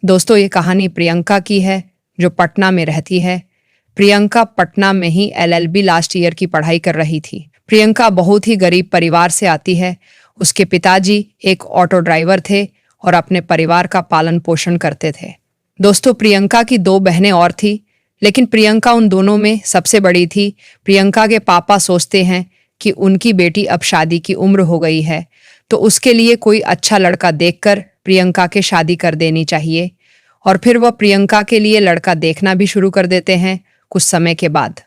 दोस्तों, ये कहानी प्रियंका की है जो पटना में रहती है। प्रियंका पटना में ही एलएलबी लास्ट ईयर की पढ़ाई कर रही थी। प्रियंका बहुत ही गरीब परिवार से आती है। उसके पिताजी एक ऑटो ड्राइवर थे और अपने परिवार का पालन पोषण करते थे। दोस्तों, प्रियंका की 2 बहनें और थी, लेकिन प्रियंका उन दोनों में सबसे बड़ी थी। प्रियंका के पापा सोचते हैं कि उनकी बेटी अब शादी की उम्र हो गई है, तो उसके लिए कोई अच्छा लड़का देखकर प्रियंका के शादी कर देनी चाहिए। और फिर वह प्रियंका के लिए लड़का देखना भी शुरू कर देते हैं। कुछ समय के बाद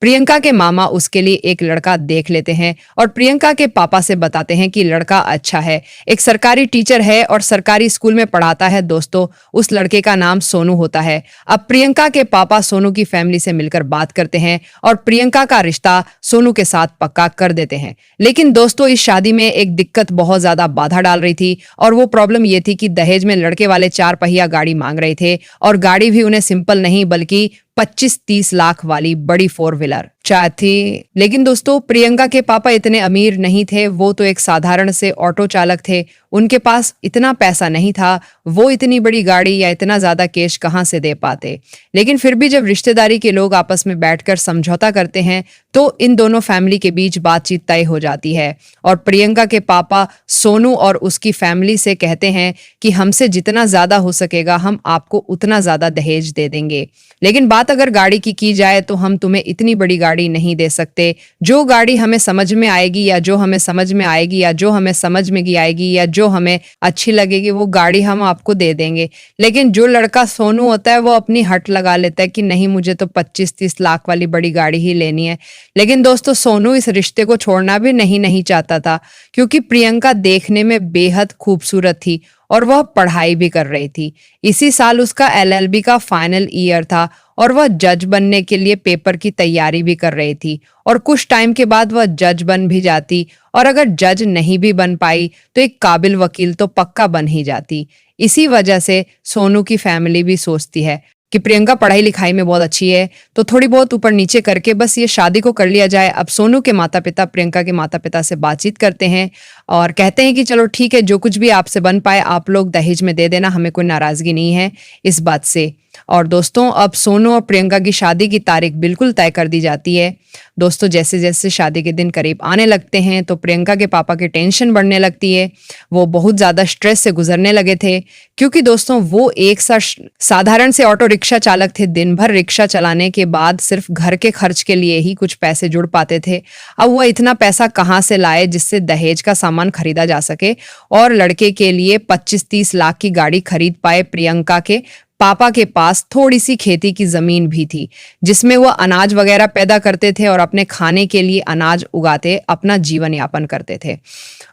प्रियंका के मामा उसके लिए एक लड़का देख लेते हैं और प्रियंका के पापा से बताते हैं कि लड़का अच्छा है, एक सरकारी टीचर है और सरकारी स्कूल में पढ़ाता है। दोस्तों, उस लड़के का नाम सोनू होता है। अब प्रियंका के पापा सोनू की फैमिली से मिलकर बात करते हैं और प्रियंका का रिश्ता सोनू के साथ पक्का कर देते हैं। लेकिन दोस्तों, इस शादी में एक दिक्कत बहुत ज्यादा बाधा डाल रही थी और वो प्रॉब्लम ये थी कि दहेज में लड़के वाले 4 पहिया गाड़ी मांग रहे थे और गाड़ी भी उन्हें सिंपल नहीं बल्कि 25-30 लाख वाली बड़ी 4 व्हीलर थी। लेकिन दोस्तों, प्रियंका के पापा इतने अमीर नहीं थे। वो तो एक साधारण से ऑटो चालक थे। उनके पास इतना पैसा नहीं था। वो इतनी बड़ी गाड़ी या इतना ज्यादा कैश कहां से दे पाते। लेकिन फिर भी जब रिश्तेदारी के लोग आपस में बैठकर समझौता करते हैं तो इन दोनों फैमिली के बीच बातचीत तय हो जाती है और प्रियंका के पापा सोनू और उसकी फैमिली से कहते हैं कि हमसे जितना ज्यादा हो सकेगा हम आपको उतना ज्यादा दहेज दे देंगे, लेकिन बात अगर गाड़ी की जाए तो हम तुम्हें इतनी बड़ी गाड़ी नहीं दे सकते। जो गाड़ी हमें समझ में आएगी या जो हमें समझ में आएगी या जो हमें समझ में आएगी या जो हमें अच्छी लगेगी वो गाड़ी हम आपको दे देंगे। लेकिन जो लड़का सोनू होता है वो अपनी हट लगा लेता है कि नहीं, मुझे तो 25-30 लाख वाली बड़ी गाड़ी ही लेनी है। लेकिन दोस्तों, सोनू इस रिश्ते को छोड़ना भी नहीं चाहता था, क्योंकि प्रियंका देखने में बेहद खूबसूरत थी और वह पढ़ाई भी कर रही थी। इसी साल उसका एलएलबी का फाइनल ईयर था और वह जज बनने के लिए पेपर की तैयारी भी कर रही थी और कुछ टाइम के बाद वह जज बन भी जाती और अगर जज नहीं भी बन पाई तो एक काबिल वकील तो पक्का बन ही जाती। इसी वजह से सोनू की फैमिली भी सोचती है कि प्रियंका पढ़ाई लिखाई में बहुत अच्छी है, तो थोड़ी बहुत ऊपर नीचे करके बस ये शादी को कर लिया जाए। अब सोनू के माता पिता प्रियंका के माता पिता से बातचीत करते हैं और कहते हैं कि चलो ठीक है, जो कुछ भी आपसे बन पाए आप लोग दहेज में दे देना, हमें कोई नाराजगी नहीं है इस बात से। और दोस्तों, अब सोनू और प्रियंका की शादी की तारीख बिल्कुल तय कर दी जाती है। दोस्तों, जैसे जैसे शादी के दिन करीब आने लगते हैं तो प्रियंका के पापा की टेंशन बढ़ने लगती है। वो बहुत ज्यादा स्ट्रेस से गुजरने लगे थे, क्योंकि दोस्तों वो एक साधारण से ऑटो रिक्शा चालक थे। दिन भर रिक्शा चलाने के बाद सिर्फ घर के खर्च के लिए ही कुछ पैसे जुड़ पाते थे। अब वह इतना पैसा कहाँ से लाए जिससे दहेज का सामान खरीदा जा सके और लड़के के लिए 25-30 लाख की गाड़ी खरीद पाए। प्रियंका के पापा के पास थोड़ी सी खेती की जमीन भी थी जिसमें वह अनाज वगैरह पैदा करते थे और अपने खाने के लिए अनाज उगाते अपना जीवन यापन करते थे।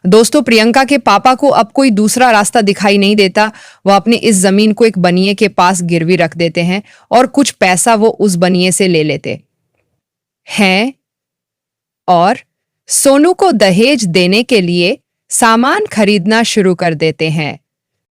दोस्तों, प्रियंका के पापा को अब कोई दूसरा रास्ता दिखाई नहीं देता। वह अपनी इस जमीन को एक बनिए के पास गिरवी रख देते हैं और कुछ पैसा वो उस बनिए से ले लेते हैं और सोनू को दहेज देने के लिए सामान खरीदना शुरू कर देते हैं।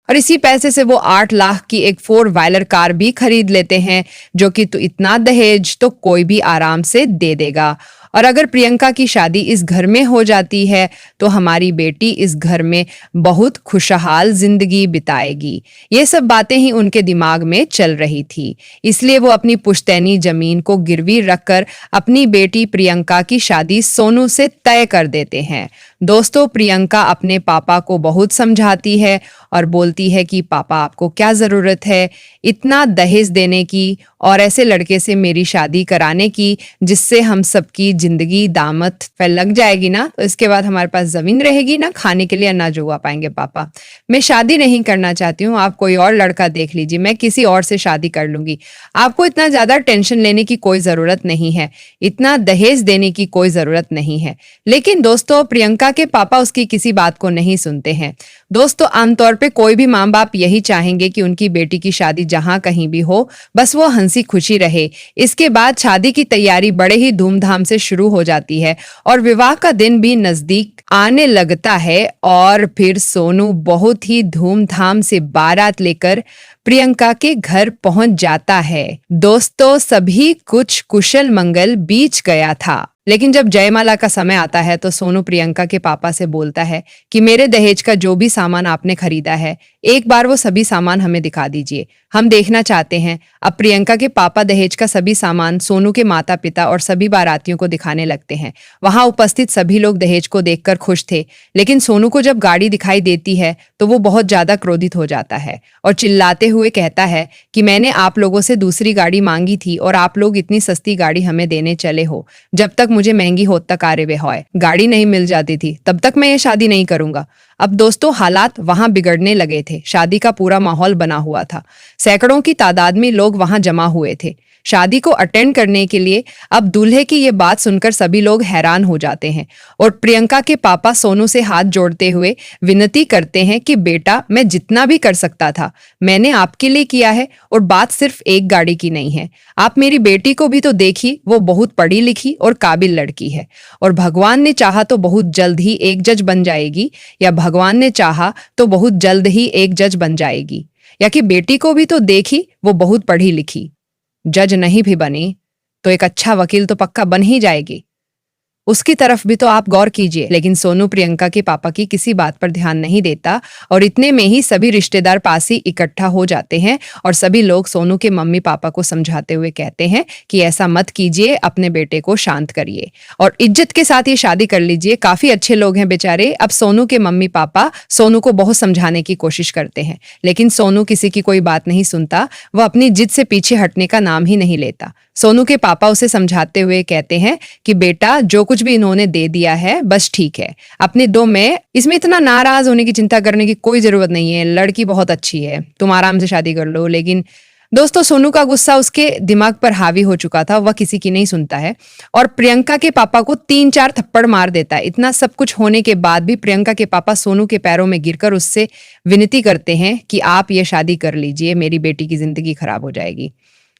और इसी पैसे से वो 8 लाख की एक 4 व्हीलर कार भी खरीद लेते हैं, जो कि तो इतना दहेज तो कोई भी आराम से दे देगा। और अगर प्रियंका की शादी इस घर में हो जाती है तो हमारी बेटी इस घर में बहुत खुशहाल जिंदगी बिताएगी। ये सब बातें ही उनके दिमाग में चल रही थी, इसलिए वो अपनी पुश्तैनी जमीन को गिरवी रखकर अपनी बेटी प्रियंका की शादी सोनू से तय कर देते हैं। दोस्तों, प्रियंका अपने पापा को बहुत समझाती है और बोलती है कि पापा, आपको क्या जरूरत है इतना दहेज देने की और ऐसे लड़के से मेरी शादी कराने की जिससे हम सबकी जिंदगी दामत पे लग जाएगी ना, तो इसके बाद हमारे पास जमीन रहेगी ना, खाने के लिए अनाज उगा पाएंगे। पापा, मैं शादी नहीं करना चाहती हूँ, आप कोई और लड़का देख लीजिए, मैं किसी और से शादी कर लूंगी। आपको इतना ज्यादा टेंशन लेने की कोई जरूरत नहीं है, इतना दहेज देने की कोई जरूरत नहीं है। लेकिन दोस्तों, प्रियंका के पापा उसकी किसी बात को नहीं सुनते हैं। दोस्तों, आमतौर पे कोई भी माँ बाप यही चाहेंगे कि उनकी बेटी की शादी जहां कहीं भी हो, बस वो हंसी खुशी रहे। इसके बाद शादी की तैयारी बड़े ही धूमधाम से शुरू हो जाती है और विवाह का दिन भी नजदीक आने लगता है और फिर सोनू बहुत ही धूमधाम से बारात लेकर प्रियंका के घर पहुंच जाता है। दोस्तों, सभी कुछ कुशल मंगल बीत गया था, लेकिन जब जयमाला का समय आता है तो सोनू प्रियंका के पापा से बोलता है कि मेरे दहेज का जो भी सामान आपने खरीदा है एक बार वो सभी सामान हमें दिखा दीजिए, हम देखना चाहते हैं। अब प्रियंका के पापा दहेज का सभी सामान सोनू के माता पिता और सभी बारातियों को दिखाने लगते हैं। वहां उपस्थित सभी लोग दहेज को देखकर खुश थे, लेकिन सोनू को जब गाड़ी दिखाई देती है तो वो बहुत ज्यादा क्रोधित हो जाता है और चिल्लाते हुए कहता है कि मैंने आप लोगों से दूसरी गाड़ी मांगी थी और आप लोग इतनी सस्ती गाड़ी हमें देने चले हो। जब तक मुझे महंगी होत तक आ रे होए गाड़ी नहीं मिल जाती थी तब तक मैं ये शादी नहीं करूंगा। अब दोस्तों हालात वहां बिगड़ने लगे थे। शादी का पूरा माहौल बना हुआ था। सैकड़ों की तादाद में लोग वहां जमा हुए थे शादी को अटेंड करने के लिए। अब दूल्हे की ये बात सुनकर सभी लोग हैरान हो जाते हैं और प्रियंका के पापा सोनू से हाथ जोड़ते हुए विनती करते हैं कि बेटा, मैं जितना भी कर सकता था मैंने आपके लिए किया है और बात सिर्फ एक गाड़ी की नहीं है। आप मेरी बेटी को भी तो देखी, वो बहुत पढ़ी लिखी और काबिल लड़की है और भगवान ने चाहा तो बहुत जल्द ही एक जज बन जाएगी, या भगवान ने चाहा तो बहुत जल्द ही एक जज बन जाएगी, या कि बेटी को भी तो देखी, वो बहुत पढ़ी लिखी, जज नहीं भी बनी तो एक अच्छा वकील तो पक्का बन ही जाएगी। उसकी तरफ भी तो आप गौर कीजिए। लेकिन सोनू प्रियंका के पापा की किसी बात पर ध्यान नहीं देता और इतने में ही सभी रिश्तेदार पास ही इकट्ठा हो जाते हैं और सभी लोग सोनू के मम्मी पापा को समझाते हुए कहते हैं कि ऐसा मत कीजिए, अपने बेटे को शांत करिए और इज्जत के साथ ये शादी कर लीजिए। काफी अच्छे लोग हैं बेचारे। अब सोनू के मम्मी पापा सोनू को बहुत समझाने की कोशिश करते हैं, लेकिन सोनू किसी की कोई बात नहीं सुनता। वह अपनी जिद से पीछे हटने का नाम ही नहीं लेता। सोनू के पापा उसे समझाते हुए कहते हैं कि बेटा, जो कुछ भी इन्होंने दे दिया है बस ठीक है, अपने दो में इसमें इतना नाराज होने की चिंता करने की कोई जरूरत नहीं है। लड़की बहुत अच्छी है, तुम आराम से शादी कर लो। लेकिन दोस्तों सोनू का गुस्सा उसके दिमाग पर हावी हो चुका था। वह किसी की नहीं सुनता है और प्रियंका के पापा को 3-4 थप्पड़ मार देता है। इतना सब कुछ होने के बाद भी प्रियंका के पापा सोनू के पैरों में गिरकर उससे विनती करते हैं कि आप ये शादी कर लीजिए, मेरी बेटी की जिंदगी खराब हो जाएगी।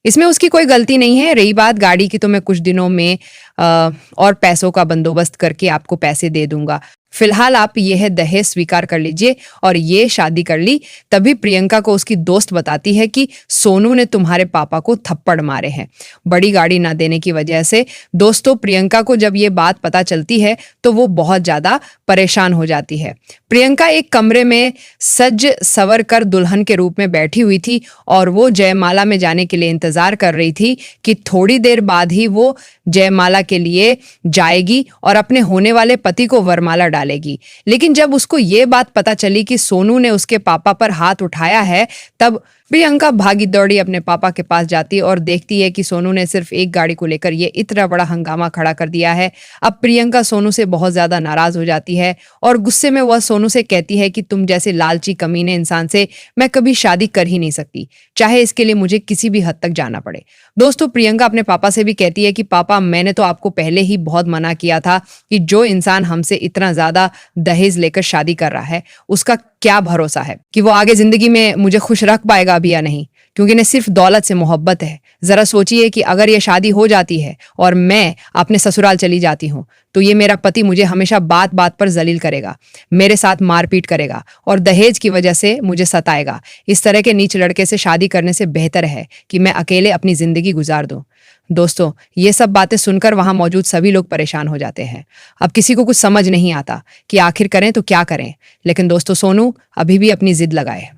इसमें उसकी कोई गलती नहीं है। रही बात गाड़ी की, तो मैं कुछ दिनों में और पैसों का बंदोबस्त करके आपको पैसे दे दूंगा। फिलहाल आप यह दहेज स्वीकार कर लीजिए और ये शादी कर ली। तभी प्रियंका को उसकी दोस्त बताती है कि सोनू ने तुम्हारे पापा को थप्पड़ मारे हैं बड़ी गाड़ी ना देने की वजह से। दोस्तों प्रियंका को जब ये बात पता चलती है तो वो बहुत ज्यादा परेशान हो जाती है। प्रियंका एक कमरे में सज सवर कर दुल्हन के रूप में बैठी हुई थी और वो जयमाला में जाने के लिए इंतजार कर रही थी कि थोड़ी देर बाद ही वो जयमाला के लिए जाएगी और अपने होने वाले पति को वरमाला डालेगी। लेकिन जब उसको ये बात पता चली कि सोनू ने उसके पापा पर हाथ उठाया है, तब प्रियंका भागी दौड़ी अपने पापा के पास जाती और देखती है कि सोनू ने सिर्फ एक गाड़ी को लेकर ये इतना बड़ा हंगामा खड़ा कर दिया है। अब प्रियंका सोनू से बहुत ज्यादा नाराज हो जाती है और गुस्से में वह सोनू से कहती है कि तुम जैसे लालची कमीने इंसान से मैं कभी शादी कर ही नहीं सकती, चाहे इसके लिए मुझे किसी भी हद तक जाना पड़े। दोस्तों प्रियंका अपने पापा से भी कहती है कि पापा, मैंने तो आपको पहले ही बहुत मना किया था कि जो इंसान हमसे इतना ज्यादा दहेज लेकर शादी कर रहा है उसका क्या भरोसा है कि वो आगे जिंदगी में मुझे खुश रख पाएगा भी या नहीं, क्योंकि इन्हें सिर्फ दौलत से मोहब्बत है। जरा सोचिए कि अगर ये शादी हो जाती है और मैं अपने ससुराल चली जाती हूँ तो ये मेरा पति मुझे हमेशा बात बात पर जलील करेगा, मेरे साथ मारपीट करेगा और दहेज की वजह से मुझे सताएगा। इस तरह के नीच लड़के से शादी करने से बेहतर है कि मैं अकेले अपनी जिंदगी गुजार दूं। दोस्तों ये सब बातें सुनकर वहां मौजूद सभी लोग परेशान हो जाते हैं। अब किसी को कुछ समझ नहीं आता कि आखिर करें तो क्या करें। लेकिन दोस्तों सोनू अभी भी अपनी जिद लगाए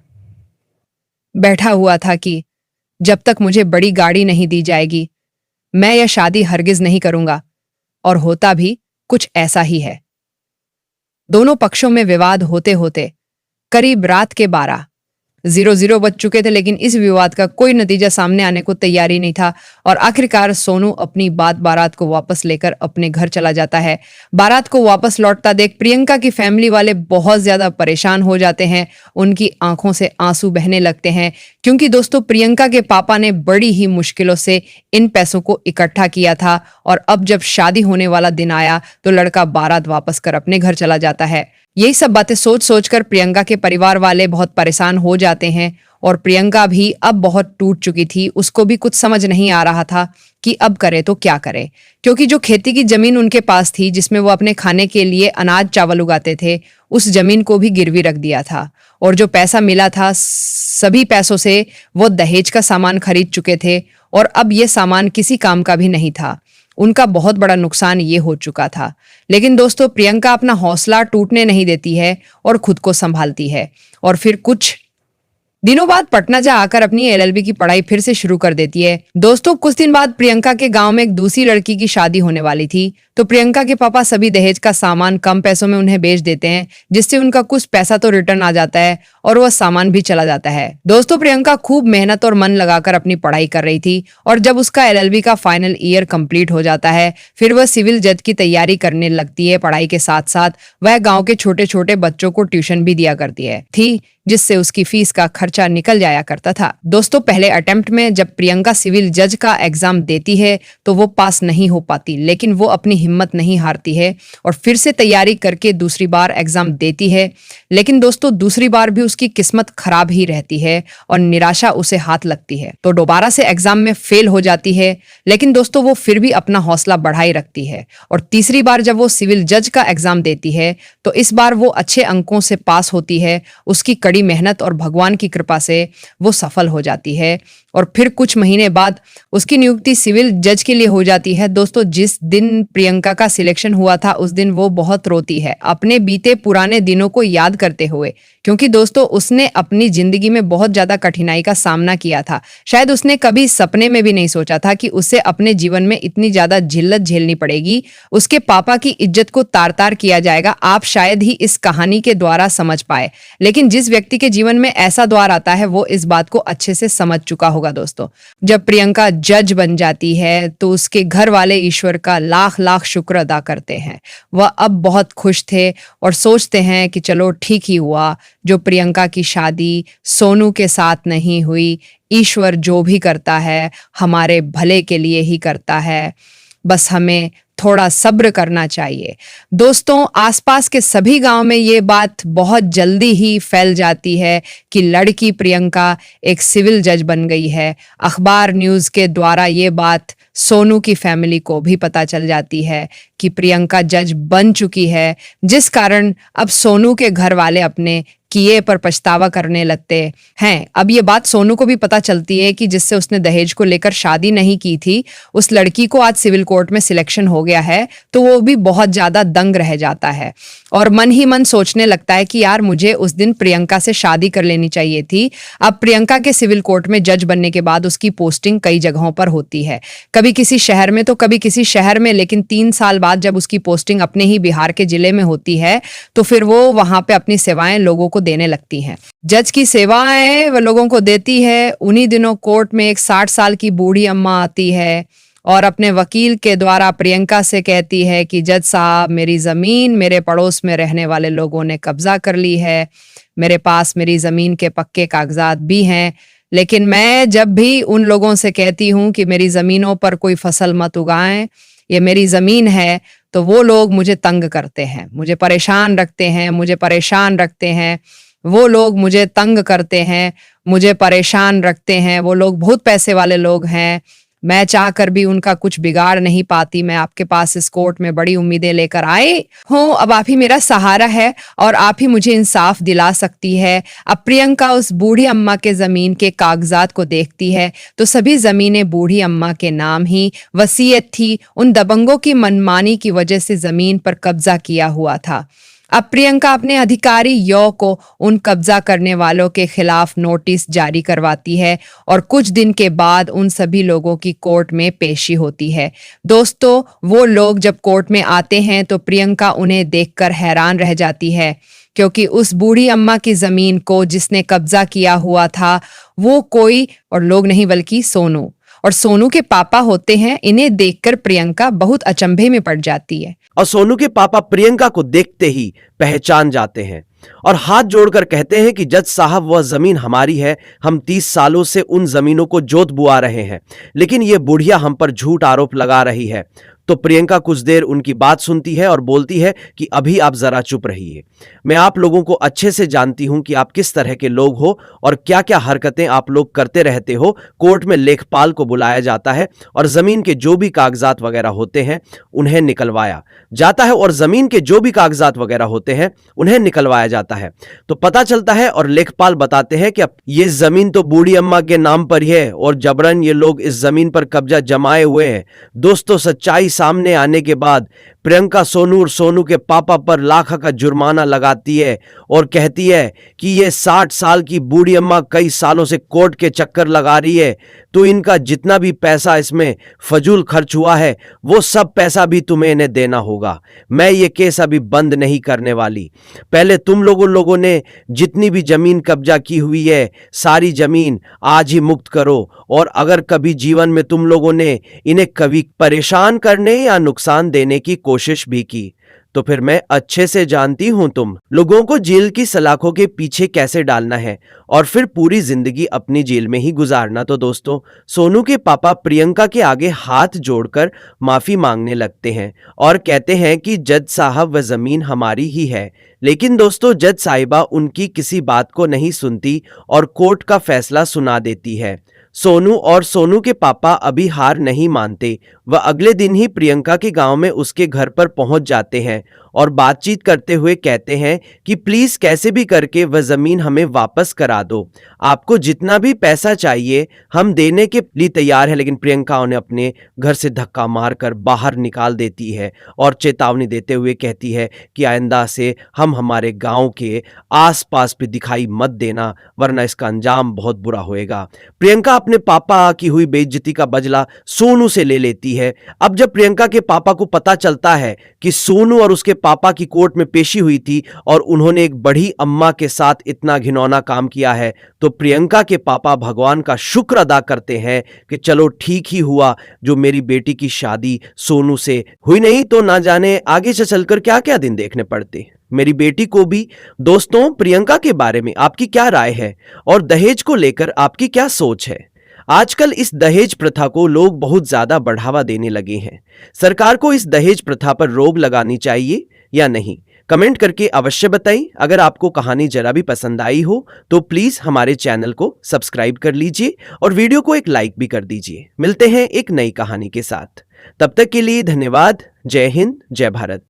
बैठा हुआ था कि जब तक मुझे बड़ी गाड़ी नहीं दी जाएगी मैं यह शादी हरगिज नहीं करूंगा। और होता भी कुछ ऐसा ही है। दोनों पक्षों में विवाद होते होते करीब रात के 12:00 बज चुके थे, लेकिन इस विवाद का कोई नतीजा सामने आने को तैयार ही नहीं था और आखिरकार सोनू अपनी बारात को वापस लेकर अपने घर चला जाता है। बारात को वापस लौटता देख प्रियंका की फैमिली वाले बहुत ज्यादा परेशान हो जाते हैं। उनकी आंखों से आंसू बहने लगते हैं क्योंकि दोस्तों प्रियंका के पापा ने बड़ी ही मुश्किलों से इन पैसों को इकट्ठा किया था और अब जब शादी होने वाला दिन आया तो लड़का बारात वापस कर अपने घर चला जाता है। यही सब बातें सोच सोचकर प्रियंका के परिवार वाले बहुत परेशान हो जाते हैं और प्रियंका भी अब बहुत टूट चुकी थी। उसको भी कुछ समझ नहीं आ रहा था कि अब करे तो क्या करे, क्योंकि जो खेती की जमीन उनके पास थी जिसमें वो अपने खाने के लिए अनाज चावल उगाते थे, उस जमीन को भी गिरवी रख दिया था और जो पैसा मिला था सभी पैसों से वो दहेज का सामान खरीद चुके थे और अब ये सामान किसी काम का भी नहीं था। उनका बहुत बड़ा नुकसान ये हो चुका था। लेकिन दोस्तों प्रियंका अपना हौसला टूटने नहीं देती है और खुद को संभालती है और फिर कुछ दिनों बाद पटना जा आकर अपनी एलएलबी की पढ़ाई फिर से शुरू कर देती है। दोस्तों, कुछ दिन बाद प्रियंका के गांव में एक दूसरी लड़की की शादी होने वाली थी, तो प्रियंका के पापा सभी दहेज का सामान कम पैसों में उन्हें बेच देते हैं, जिससे उनका कुछ पैसा तो रिटर्न आ जाता है और वह सामान भी चला जाता है। दोस्तों, प्रियंका खूब मेहनत और मन लगाकर अपनी पढ़ाई कर रही थी और जब उसका एलएलबी का फाइनल ईयर कंप्लीट हो जाता है, फिर वह सिविल जज की तैयारी करने लगती है। पढ़ाई के साथ साथ वह गाँव के छोटे छोटे बच्चों को ट्यूशन भी दिया करती थी, जिससे उसकी फीस का खर्चा निकल जाया करता था। दोस्तों, पहले अटेम्प्ट में जब प्रियंका सिविल जज का एग्जाम देती है तो वो पास नहीं हो पाती, लेकिन वो अपनी हिम्मत नहीं हारती है और फिर से तैयारी करके दूसरी बार एग्जाम देती है। लेकिन दोस्तों, दूसरी बार भी उसकी किस्मत खराब ही रहती है और निराशा उसे हाथ लगती है, तो दोबारा से एग्जाम में फेल हो जाती है। लेकिन दोस्तों, वो फिर भी अपना हौसला बढ़ाए रखती है और तीसरी बार जब वो सिविल जज का एग्जाम देती है तो इस बार वो अच्छे अंकों से पास होती है। उसकी कड़ी मेहनत और भगवान की कृपा से वो सफल हो जाती है और फिर कुछ महीने बाद उसकी नियुक्ति सिविल जज के लिए हो जाती है। दोस्तों, जिस दिन प्रियंका का सिलेक्शन हुआ था उस दिन वो बहुत रोती है, अपने बीते पुराने दिनों को याद करते हुए, क्योंकि दोस्तों उसने अपनी जिंदगी में बहुत ज्यादा कठिनाई का सामना किया था। शायद उसने कभी सपने में भी नहीं सोचा था कि उसे अपने जीवन में इतनी ज्यादा जिल्लत झेलनी पड़ेगी, उसके पापा की इज्जत को तार तार किया जाएगा। आप शायद ही इस कहानी के द्वारा समझ पाए, लेकिन जिस व्यक्ति के जीवन में ऐसा द्वार आता है वो इस बात को अच्छे से समझ चुका होगा। दोस्तों, जब प्रियंका जज बन जाती है तो उसके घर वाले ईश्वर का लाख लाख शुक्र अदा करते हैं। वह अब बहुत खुश थे और सोचते हैं कि चलो ठीक ही हुआ जो प्रियंका की शादी सोनू के साथ नहीं हुई। ईश्वर जो भी करता है हमारे भले के लिए ही करता है, बस हमें थोड़ा सब्र करना चाहिए। दोस्तों, आसपास के सभी गांव में ये बात बहुत जल्दी ही फैल जाती है कि लड़की प्रियंका एक सिविल जज बन गई है। अखबार न्यूज़ के द्वारा ये बात सोनू की फैमिली को भी पता चल जाती है कि प्रियंका जज बन चुकी है, जिस कारण अब सोनू के घर वाले अपने किए पर पछतावा करने लगते हैं। अब ये बात सोनू को भी पता चलती है कि जिससे उसने दहेज को लेकर शादी नहीं की थी, उस लड़की को आज सिविल कोर्ट में सिलेक्शन हो गया है, तो वो भी बहुत ज्यादा दंग रह जाता है और मन ही मन सोचने लगता है कि यार मुझे उस दिन प्रियंका से शादी कर लेनी चाहिए थी। अब प्रियंका के सिविल कोर्ट में जज बनने के बाद उसकी पोस्टिंग कई जगहों पर होती है, कभी किसी शहर में तो कभी किसी शहर में, लेकिन 3 साल बाद जब उसकी पोस्टिंग अपने ही बिहार के जिले में होती है तो फिर वो वहां पे अपनी सेवाएं लोगों को देने लगती हैं। जज की सेवाएं वो लोगों को देती है। उन्हीं दिनों कोर्ट में एक 60 साल की बूढ़ी अम्मा आती है और अपने वकील के द्वारा प्रियंका से कहती है कि जज साहब, मेरी जमीन मेरे पड़ोस में रहने वाले लोगों ने कब्जा कर ली है, मेरे पास मेरी जमीन के पक्के कागजात भी हैं, लेकिन मैं जब भी उन लोगों से कहती हूँ कि मेरी जमीनों पर कोई फसल मत उगाएं, ये मेरी जमीन है, तो वो लोग मुझे तंग करते हैं, मुझे परेशान रखते हैं, मुझे परेशान रखते हैं। वो लोग मुझे तंग करते हैं, मुझे परेशान रखते हैं। वो लोग बहुत पैसे वाले लोग हैं, मैं चाहकर भी उनका कुछ बिगाड़ नहीं पाती। मैं आपके पास इस कोर्ट में बड़ी उम्मीदें लेकर आई हूँ, अब आप ही मेरा सहारा है और आप ही मुझे इंसाफ दिला सकती है। अब प्रियंका उस बूढ़ी अम्मा के जमीन के कागजात को देखती है तो सभी जमीनें बूढ़ी अम्मा के नाम ही वसीयत थी। उन दबंगों की मनमानी की वजह से जमीन पर कब्जा किया हुआ था। अब प्रियंका अपने अधिकारी यो को उन कब्जा करने वालों के खिलाफ नोटिस जारी करवाती है और कुछ दिन के बाद उन सभी लोगों की कोर्ट में पेशी होती है। दोस्तों, वो लोग जब कोर्ट में आते हैं तो प्रियंका उन्हें देखकर हैरान रह जाती है, क्योंकि उस बूढ़ी अम्मा की जमीन को जिसने कब्जा किया हुआ था वो कोई और लोग नहीं बल्कि सोनू और सोनू के पापा होते हैं। इन्हें देखकर प्रियंका बहुत अचंभे में पड़ जाती है और सोनू के पापा प्रियंका को देखते ही पहचान जाते हैं और हाथ जोड़कर कहते हैं कि जज साहब, वह जमीन हमारी है, हम 30 सालों से उन जमीनों को जोत बुआ रहे हैं, लेकिन ये बुढ़िया हम पर झूठ आरोप लगा रही है। तो प्रियंका कुछ देर उनकी बात सुनती है और बोलती है कि अभी आप जरा चुप रहिए, मैं आप लोगों को अच्छे से जानती हूं कि आप किस तरह के लोग हो और क्या क्या हरकतें आप लोग करते रहते हो। कोर्ट में लेखपाल को बुलाया जाता है और जमीन के जो भी कागजात वगैरह होते हैं उन्हें निकलवाया जाता है तो पता चलता है और लेखपाल बताते हैं कि अब ये जमीन तो बूढ़ी अम्मा के नाम पर ही है और जबरन ये लोग इस जमीन पर कब्जा जमाए हुए हैं। दोस्तों, सच्चाई सामने आने के बाद प्रियंका सोनू और सोनू के पापा पर लाख का जुर्माना लगाती है और कहती है कि ये 60 साल की बूढ़ी अम्मा कई सालों से कोर्ट के चक्कर लगा रही है, तो इनका जितना भी पैसा इसमें फजूल खर्च हुआ है वो सब पैसा भी तुम्हें इन्हें देना होगा। मैं ये केस अभी बंद नहीं करने वाली। पहले तुम लोगों ने जितनी भी जमीन कब्जा की हुई है सारी जमीन आज ही मुक्त करो, और अगर कभी जीवन में तुम लोगों ने इन्हें कभी परेशान करने या नुकसान देने की कोशिश भी की तो फिर मैं अच्छे से जानती हूं तुम लोगों को जेल की सलाखों के पीछे कैसे डालना है और फिर पूरी जिंदगी अपनी जेल में ही गुजारना। तो दोस्तों, सोनू के पापा प्रियंका के आगे हाथ जोड़कर माफी मांगने लगते हैं और कहते हैं कि जज साहब वह जमीन हमारी ही है। लेकिन दोस्तों, जज साहिबा उनकी किसी बात को नहीं सुनती और कोर्ट का फैसला सुना देती है। सोनू और सोनू के पापा अभी हार नहीं मानते। वह अगले दिन ही प्रियंका के गांव में उसके घर पर पहुंच जाते हैं और बातचीत करते हुए कहते हैं कि प्लीज कैसे भी करके वह जमीन हमें वापस करा दो। आपको जितना भी पैसा चाहिए हम देने के लिए तैयार है। लेकिन प्रियंका उन्हें अपने घर से धक्का मारकर बाहर निकाल देती है और चेतावनी देते हुए कहती है कि आइंदा से हम हमारे गांव के आसपास भी दिखाई मत देना, वरना इसका अंजाम बहुत बुरा होएगा। प्रियंका अपने पापा की हुई बेइज्जती का बदला सोनू से ले लेती है। अब जब प्रियंका के पापा को पता चलता है कि सोनू और उसके पापा की कोर्ट में पेशी हुई थी और उन्होंने एक बड़ी अम्मा के साथ इतना घिनौना काम किया है, तो प्रियंका के पापा भगवान का शुक्र अदा करते हैं कि चलो ठीक ही हुआ जो मेरी बेटी की शादी सोनू से हुई, नहीं तो ना जाने आगे से चलकर क्या क्या दिन देखने पड़ते मेरी बेटी को भी। दोस्तों, प्रियंका के बारे में आपकी क्या राय है और दहेज को लेकर आपकी क्या सोच है? आजकल इस दहेज प्रथा को लोग बहुत ज्यादा बढ़ावा देने लगे हैं। सरकार को इस दहेज प्रथा पर रोक लगानी चाहिए या नहीं? कमेंट करके अवश्य बताइए। अगर आपको कहानी जरा भी पसंद आई हो तो प्लीज हमारे चैनल को सब्सक्राइब कर लीजिए और वीडियो को एक लाइक भी कर दीजिए। मिलते हैं एक नई कहानी के साथ, तब तक के लिए धन्यवाद। जय हिंद, जय भारत।